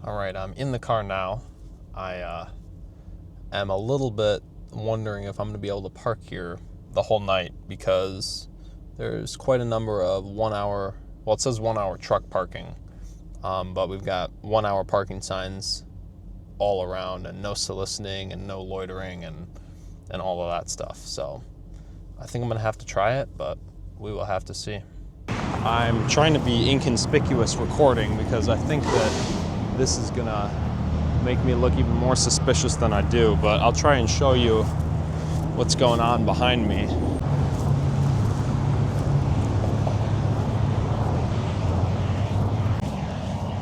All right, I'm in the car now. I am a little bit wondering if I'm going to be able to park here the whole night because there's quite a number of 1 hour, well, it says 1 hour truck parking, but we've got 1 hour parking signs all around and no soliciting and no loitering and all of that stuff. So I think I'm going to have to try it, but we will have to see. I'm trying to be inconspicuous recording because I think that this is gonna make me look even more suspicious than I do, but I'll try and show you what's going on behind me.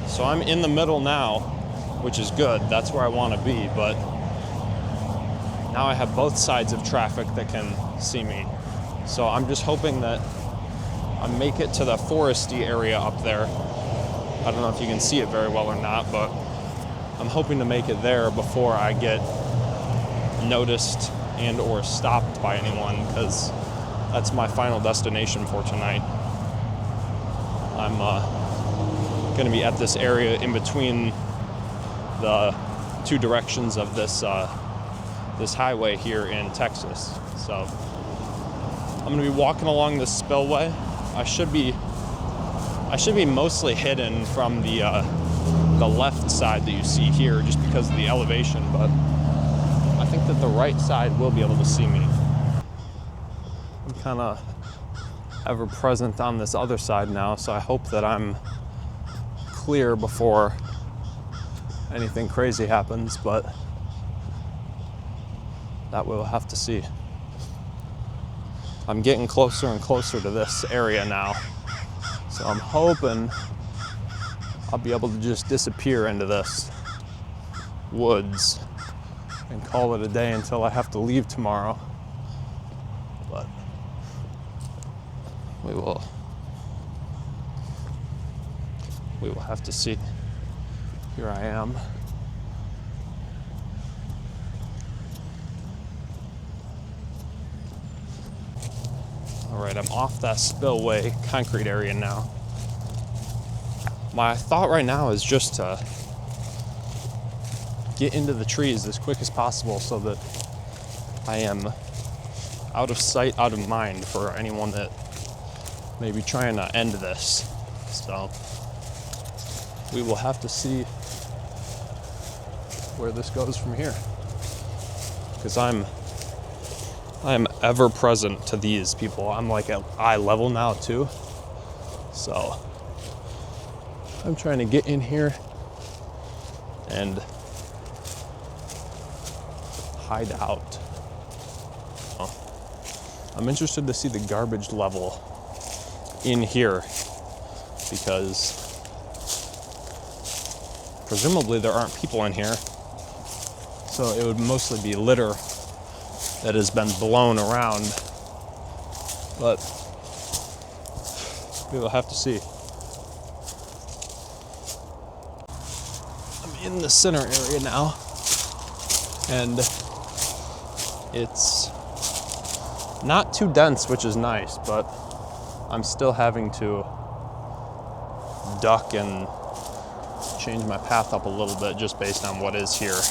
So I'm in the middle now, which is good. That's where I want to be, but now I have both sides of traffic that can see me. So I'm just hoping that I make it to the foresty area up there. I don't know if you can see it very well or not, but I'm hoping to make it there before I get noticed and or stopped by anyone, because that's my final destination for tonight. I'm going to be at this area in between the two directions of this this highway here in Texas. So I'm going to be walking along this spillway. I should be mostly hidden from the left side that you see here just because of the elevation, but I think that the right side will be able to see me. I'm kind of ever present on this other side now, so I hope that I'm clear before anything crazy happens, but that we'll have to see. I'm getting closer and closer to this area now. So I'm hoping I'll be able to just disappear into this woods and call it a day until I have to leave tomorrow. But we will have to see. Here I am. All right, I'm off that spillway concrete area now. My thought right now is just to get into the trees as quick as possible so that I am out of sight, out of mind for anyone that may be trying to end this. So we will have to see where this goes from here, because I'm ever present to these people. I'm like at eye level now too. So I'm trying to get in here and hide out. I'm interested to see the garbage level in here, because presumably there aren't people in here. So it would mostly be litter that has been blown around, but we will have to see. I'm in the center area now, and it's not too dense, which is nice, but I'm still having to duck and change my path up a little bit just based on what is here.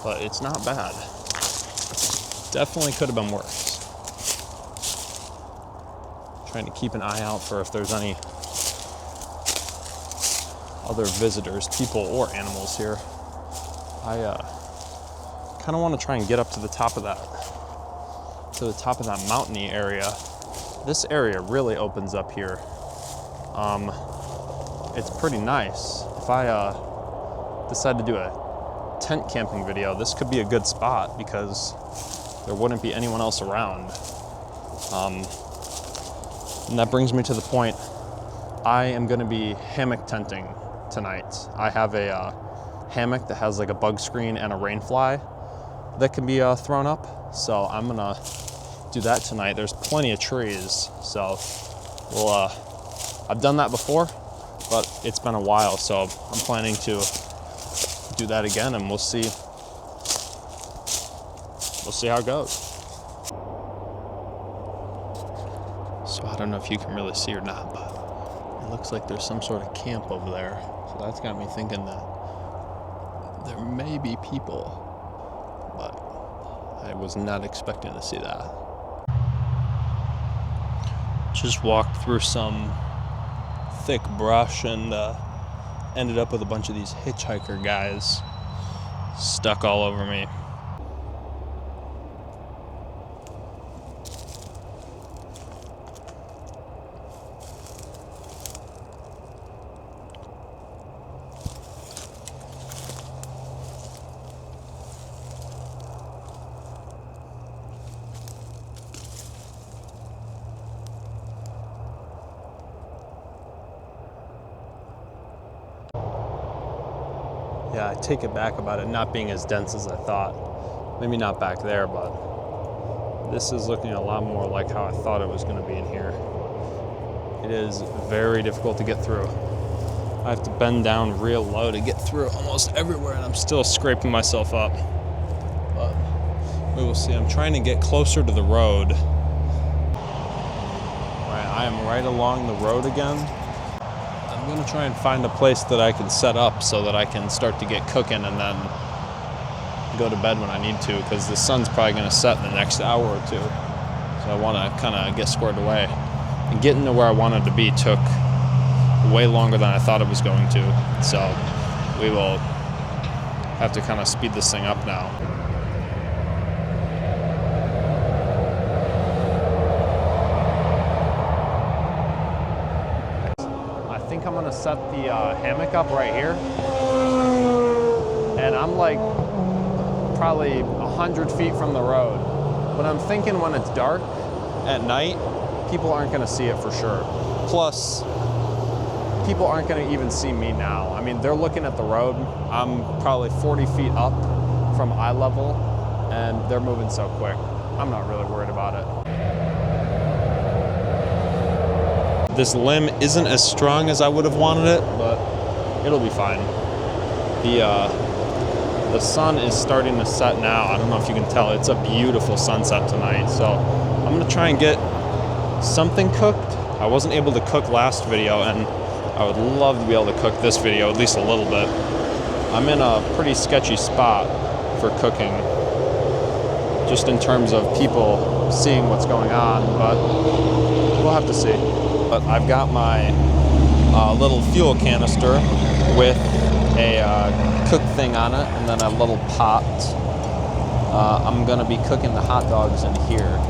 But it's not bad. Definitely could have been worse. Trying to keep an eye out for if there's any other visitors, people or animals here. I kind of want to try and get up to the top of that mountainy area. This area really opens up here. It's pretty nice. If I decide to do a tent camping video, this could be a good spot because there wouldn't be anyone else around. And that brings me to the point. I am going to be hammock tenting tonight. I have a hammock that has like a bug screen and a rain fly that can be thrown up. So I'm going to do that tonight. There's plenty of trees. So I've done that before, but it's been a while. So I'm planning to do that again, and we'll see how it goes. So I don't know if you can really see or not, but it looks like there's some sort of camp over there. So that's got me thinking that there may be people, but I was not expecting to see that. Just walked through some thick brush and ended up with a bunch of these hitchhiker guys stuck all over me. Yeah, I take it back about it not being as dense as I thought. Maybe not back there, but this is looking a lot more like how I thought it was going to be in here. It is very difficult to get through. I have to bend down real low to get through almost everywhere, and I'm still scraping myself up. But we will see. I'm trying to get closer to the road. All right, I am right along the road again. I'm gonna try and find a place that I can set up so that I can start to get cooking and then go to bed when I need to, because the sun's probably gonna set in the next hour or two. So I wanna kinda get squared away. And getting to where I wanted to be took way longer than I thought it was going to. So we will have to kind of speed this thing up now. I think I'm gonna set the hammock up right here. And I'm like probably 100 feet from the road. But I'm thinking when it's dark at night, people aren't gonna see it for sure. Plus, people aren't gonna even see me now. I mean, they're looking at the road. I'm probably 40 feet up from eye level, and they're moving so quick. I'm not really worried about it. This limb isn't as strong as I would have wanted it, but it'll be fine. The sun is starting to set now. I don't know if you can tell. It's a beautiful sunset tonight. So I'm gonna try and get something cooked. I wasn't able to cook last video, and I would love to be able to cook this video, at least a little bit. I'm in a pretty sketchy spot for cooking, just in terms of people seeing what's going on, but we'll have to see. But I've got my little fuel canister with a cook thing on it, and then a little pot. I'm gonna be cooking the hot dogs in here.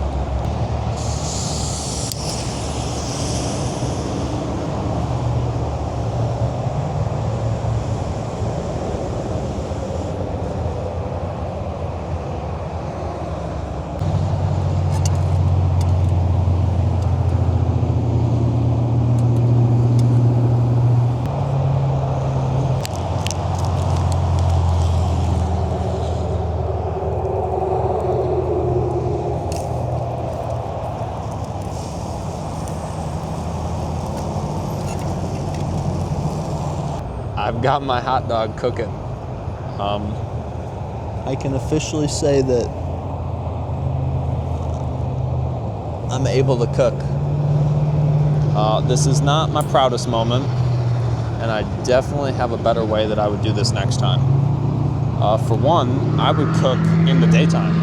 I've got my hot dog cooking. I can officially say that I'm able to cook. This is not my proudest moment, and I definitely have a better way that I would do this next time. For one, I would cook in the daytime.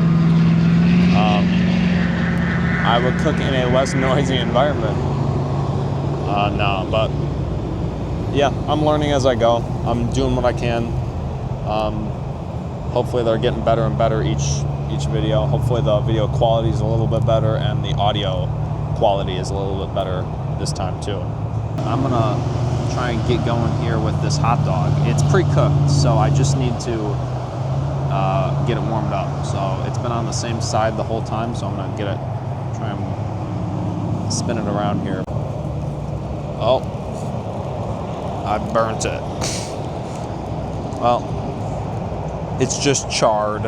I would cook in a less noisy environment. No, but yeah, I'm learning as I go. I'm doing what I can. Hopefully they're getting better and better each video. Hopefully the video quality is a little bit better and the audio quality is a little bit better this time too. I'm gonna try and get going here with this hot dog. It's pre-cooked, so I just need to get it warmed up. So it's been on the same side the whole time, so I'm gonna try and spin it around here. Oh. I burnt it. Well, it's just charred.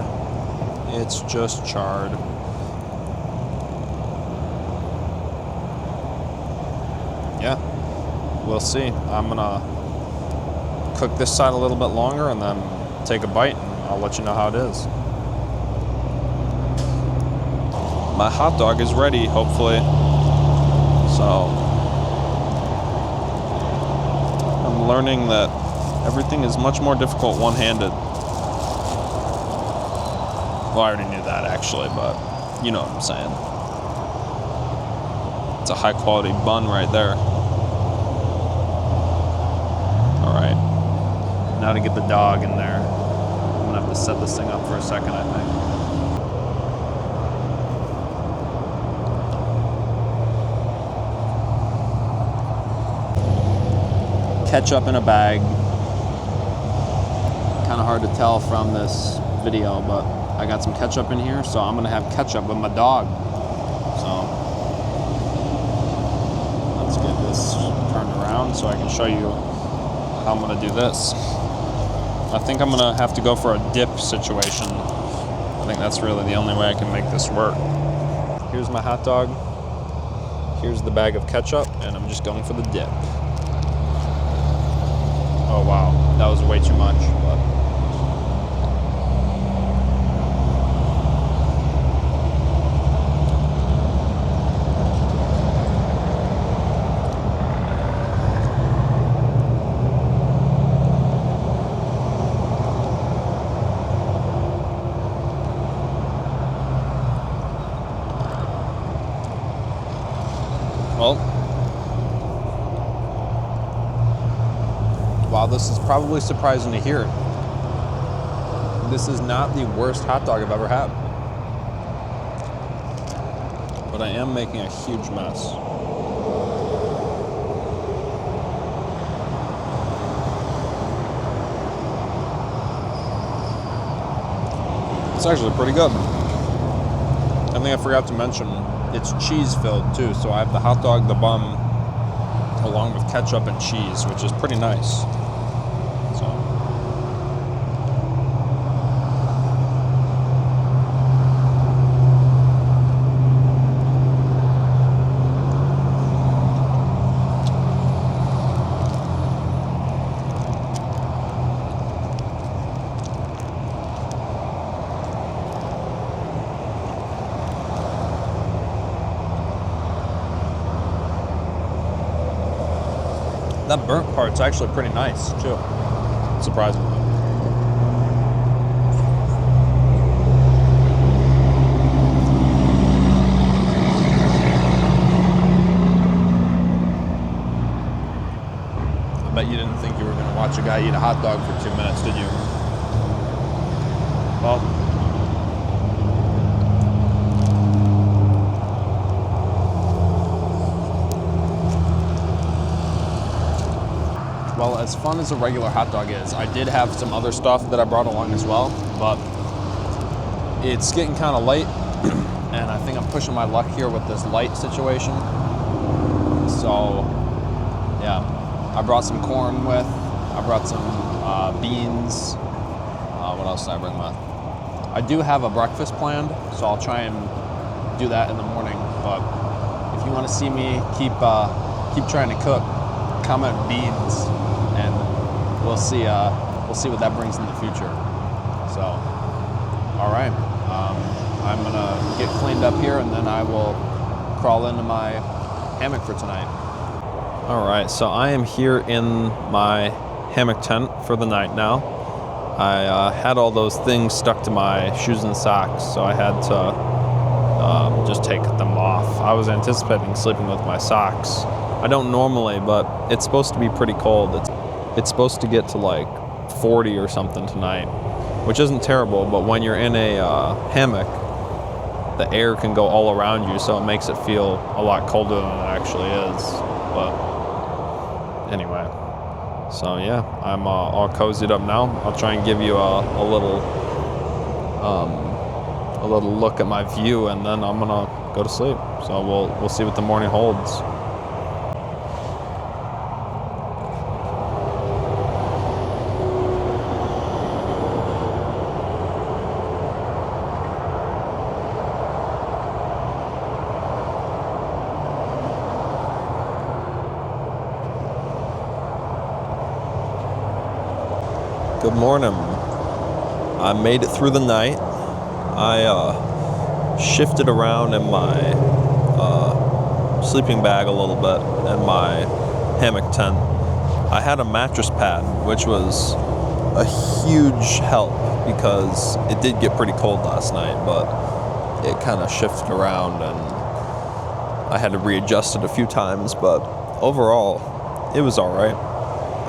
It's just charred. Yeah, we'll see. I'm gonna cook this side a little bit longer and then take a bite, and I'll let you know how it is. My hot dog is ready, hopefully. So I'm learning that everything is much more difficult one-handed. Well, I already knew that actually, but you know what I'm saying. It's a high-quality bun right there. All right, now to get the dog in there. I'm gonna have to set this thing up for a second, I think. Ketchup in a bag. Kind of hard to tell from this video, but I got some ketchup in here, so I'm gonna have ketchup with my dog. So let's get this turned around so I can show you how I'm gonna do this. I think I'm gonna have to go for a dip situation. I think that's really the only way I can make this work. Here's my hot dog. Here's the bag of ketchup, and I'm just going for the dip. Oh wow, that was way too much. But well, while this is probably surprising to hear, this is not the worst hot dog I've ever had. But I am making a huge mess. It's actually pretty good. I think I forgot to mention, it's cheese filled too, so I have the hot dog, the bun, along with ketchup and cheese, which is pretty nice. So that burnt part's actually pretty nice too, surprisingly. I bet you didn't think you were going to watch a guy eat a hot dog for 2 minutes, did you? Well, as fun as a regular hot dog is, I did have some other stuff that I brought along as well, but it's getting kind of late, and I think I'm pushing my luck here with this light situation. So, yeah, I brought some corn with, I brought some beans. What else did I bring with? I do have a breakfast planned, so I'll try and do that in the morning, but if you want to see me keep trying to cook, comment beans, and we'll see what that brings in the future. So, all right, I'm gonna get cleaned up here, and then I will crawl into my hammock for tonight. All right, so I am here in my hammock tent for the night now. I had all those things stuck to my shoes and socks, so I had to just take them off. I was anticipating sleeping with my socks. I don't normally, but it's supposed to be pretty cold. It's supposed to get to like 40 or something tonight, which isn't terrible, but when you're in a hammock, the air can go all around you, so it makes it feel a lot colder than it actually is. But anyway, so yeah, I'm all cozied up now. I'll try and give you a little look at my view, and then I'm gonna go to sleep. So we'll see what the morning holds. Good morning. I made it through the night. I shifted around in my sleeping bag a little bit in my hammock tent. I had a mattress pad, which was a huge help because it did get pretty cold last night, but it kind of shifted around and I had to readjust it a few times, but overall, it was all right.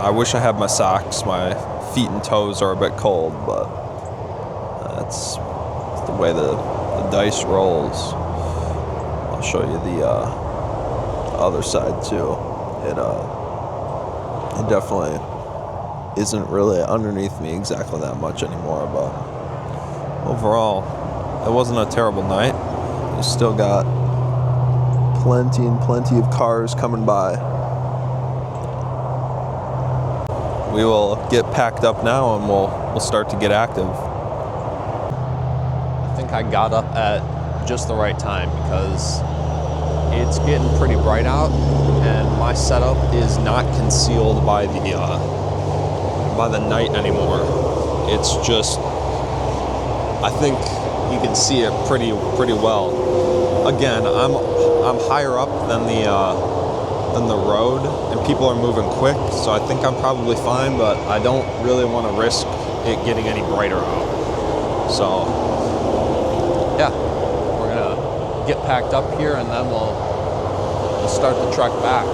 I wish I had my socks. My feet and toes are a bit cold, but that's the way the dice rolls. I'll show you the other side too. It definitely isn't really underneath me exactly that much anymore, but overall, it wasn't a terrible night. We still got plenty and plenty of cars coming by. We will get packed up now and we'll start to get active. I think I got up at just the right time because it's getting pretty bright out and my setup is not concealed by the night anymore. It's just, I think you can see it pretty well. Again, I'm higher up than the road, and people are moving quick, so I think I'm probably fine, but I don't really want to risk it getting any brighter out. So, yeah, we're gonna get packed up here, and then we'll start the trek back.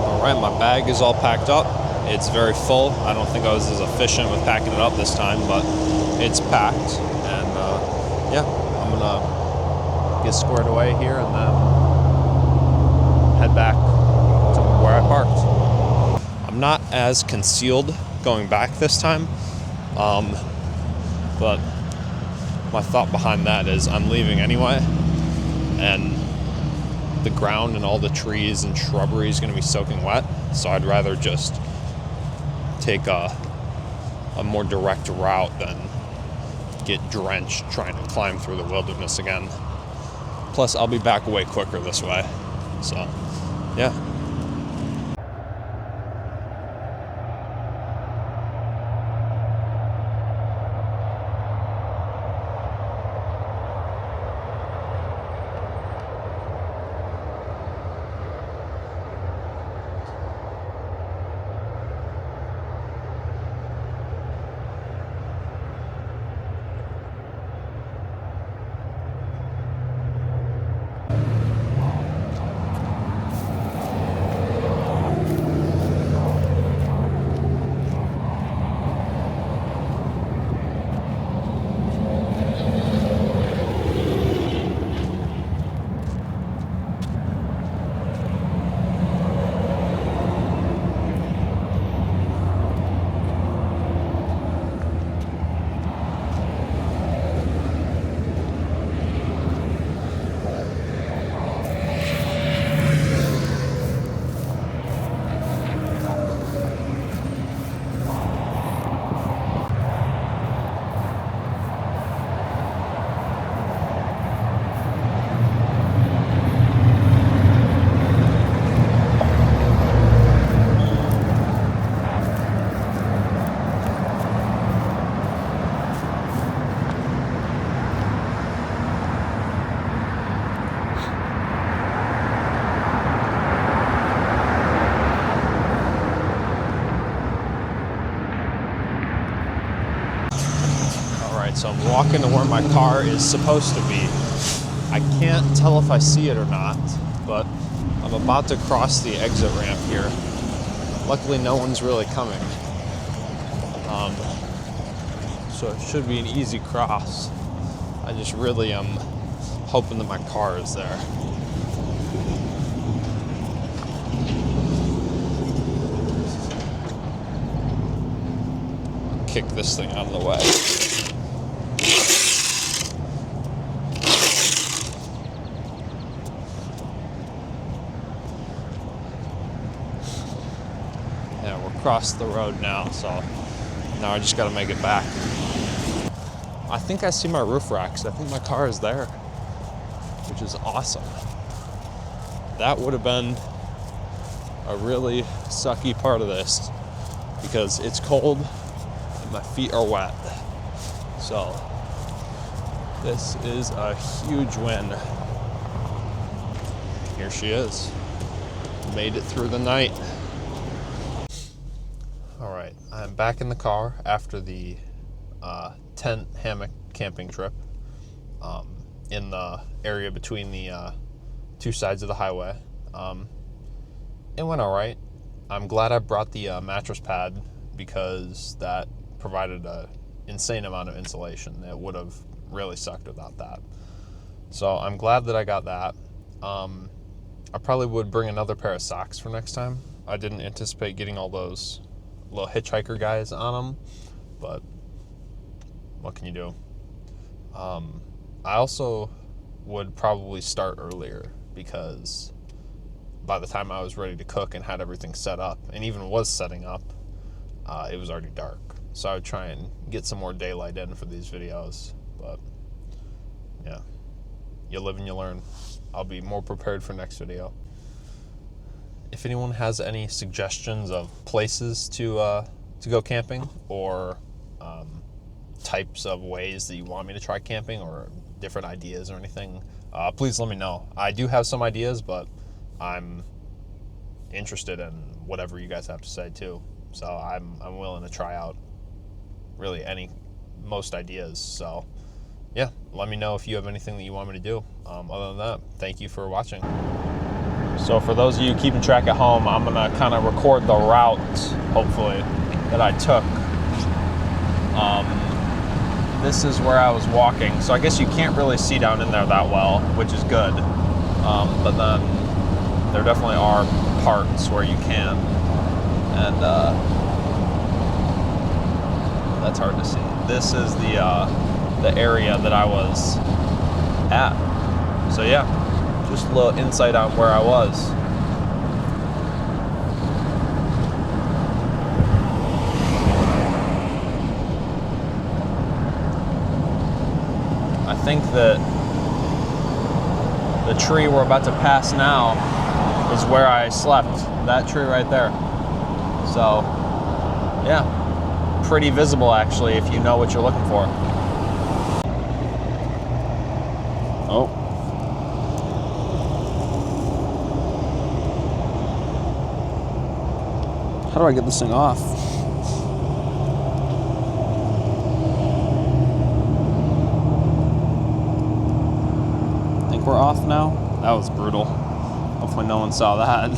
All right, my bag is all packed up. It's very full. I don't think I was as efficient with packing it up this time, but it's packed. And yeah, I'm gonna get squared away here and then head back to where I parked. I'm not as concealed going back this time, but my thought behind that is I'm leaving anyway, and the ground and all the trees and shrubbery is going to be soaking wet, so I'd rather just take a more direct route than get drenched trying to climb through the wilderness again. Plus, I'll be back way quicker this way. So, yeah. So I'm walking to where my car is supposed to be. I can't tell if I see it or not, but I'm about to cross the exit ramp here. Luckily, no one's really coming. So it should be an easy cross. I just really am hoping that my car is there. Kick this thing out of the way. Across the road now, so now I just got to make it back. I think I see my roof racks. I think my car is there, which is awesome. That would have been a really sucky part of this because it's cold and my feet are wet. So This is a huge win. Here she is. Made it through the night. All right, I'm back in the car after the tent hammock camping trip in the area between the two sides of the highway. It went all right. I'm glad I brought the mattress pad because that provided an insane amount of insulation. It would have really sucked without that. So I'm glad that I got that. I probably would bring another pair of socks for next time. I didn't anticipate getting all those little hitchhiker guys on them, but what can you do? I also would probably start earlier because by the time I was ready to cook and had everything set up, and even was setting up, it was already dark. So I would try and get some more daylight in for these videos, but yeah, you live and you learn. I'll be more prepared for next video. If anyone has any suggestions of places to go camping, or types of ways that you want me to try camping, or different ideas or anything, please let me know. I do have some ideas, but I'm interested in whatever you guys have to say too. So I'm willing to try out really most ideas. So yeah, let me know if you have anything that you want me to do. Other than that, thank you for watching. So for those of you keeping track at home, I'm gonna kind of record the route, hopefully, that I took. This is where I was walking, so I guess you can't really see down in there that well, which is good. But then there definitely are parts where you can, and that's hard to see. This is the area that I was at. So yeah, just a little insight on where I was. I think that the tree we're about to pass now is where I slept. That tree right there. So yeah, pretty visible actually if you know what you're looking for. Oh. How do I get this thing off? I think we're off now. That was brutal. Hopefully no one saw that.